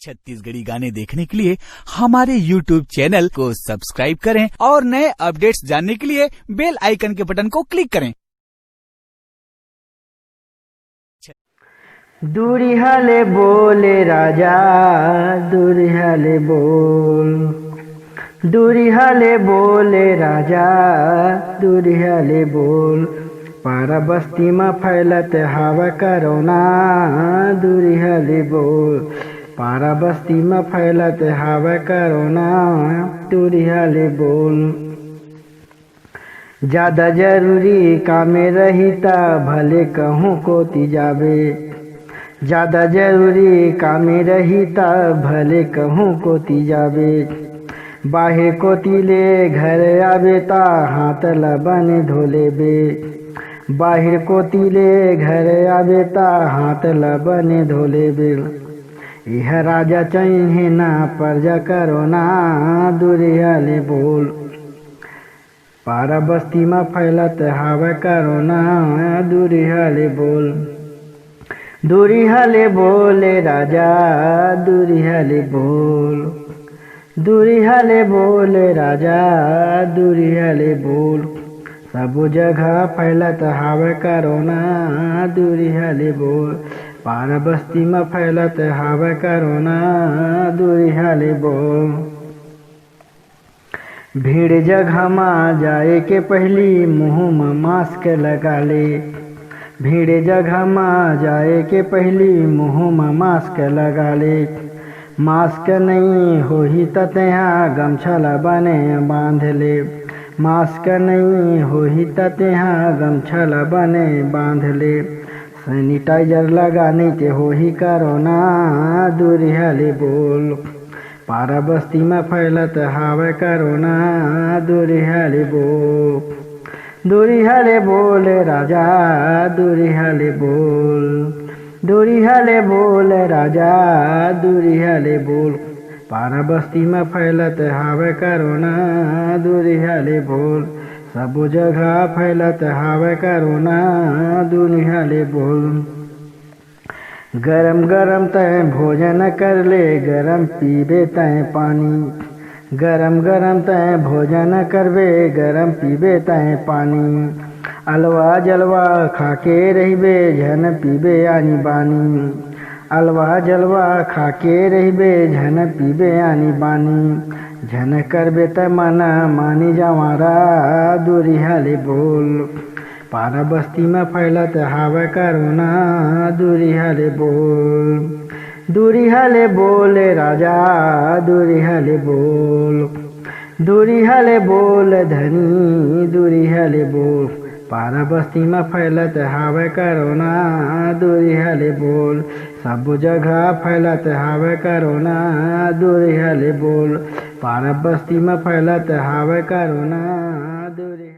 छत्तीसगढ़ी गाने देखने के लिए हमारे YouTube चैनल को सब्सक्राइब करें और नए अपडेट्स जानने के लिए बेल आइकन के बटन को क्लिक करें। दूरिहाले बोले राजा दूरिहाले बोल, दूरिहाले बोले राजा दूरिहाले बोल, पारा बस्ती में फैलत हवा करोना दूरिहाले बोल, पारा बस्ती में फैलत हवा करोना दूरिहाले बोल। ज्यादा जरूरी कामे रही ता भले कहूँ कोती जावे, ज्यादा जरूरी कामे रही ता भले कहूँ कोती जावे, बाहर कोती ले घर आवे ता हाथ लबन धोले बे, बाहर कोती ले घर आवे ता हाथ लबन धोले बे। यह राजा चाहिए ना प्रजा करो ना दूरिहाले बोल, पारा बस्ती में फैलत हवा करो ना दूरिहाले बोल, दूरिहाले बोले राजा दूरिहाले बोल, दूरिहाले बोले राजा दूरिहाले बोल, सब जगह फैलत हवा करोना दूरिहाले बोल, पारा बस्ती में फैलत हवा करोना दूरिहाले बोल। भीड़ जगह में जाए के पहली मुँह में मास्क लगा ले, भीड़ जगह में जाए के पहली मुँह में मास्क लगा ले, मास्क नहीं होही त यहाँ गमछा लबने बांध ले, मास्क नहीं होही त यहाँ गमछा लबने बांध ले, सैनिटाइजर लगाने के होही करोना दूरिहाले बोल, पारा बस्ती में फैलत हवा करोना दूरिहाले बोल, दूरिहाले बोल राजा दूरिहाले बोल, दूरिहाले बोल राजा दूरिहाले बोल, पारा बस्ती में फैलत हवा करोना दूरिहाले बोल, सब जगह फैलत हवा करोना दूरिहाले बोल। गरम गरम तय भोजन कर ले गरम पीबे तय पानी, गरम गरम तय भोजन करबे गरम पीबे तय पानी, अलवा जलवा खाके रहिबे झन पीबे आनी बानी, अलवा जलवा खाके रहिबे झन पीबे आनी बानी, झन करबे त मना मानी जवारा दूरिहाले बोल, पारा बस्ती में फैलत हवा करोना दूरिहाले बोल, दूरिहाले बोले राजा दूरिहाले बोल, दूरिहाले बोल धनी दूरिहाले बोल, पारा बस्ती में फैलत हवा करोना दूरिहाले बोल, सब जगह फैलत हवा करोना दूरिहाले बोल, पारा बस्ती में फैलत हवा करोना।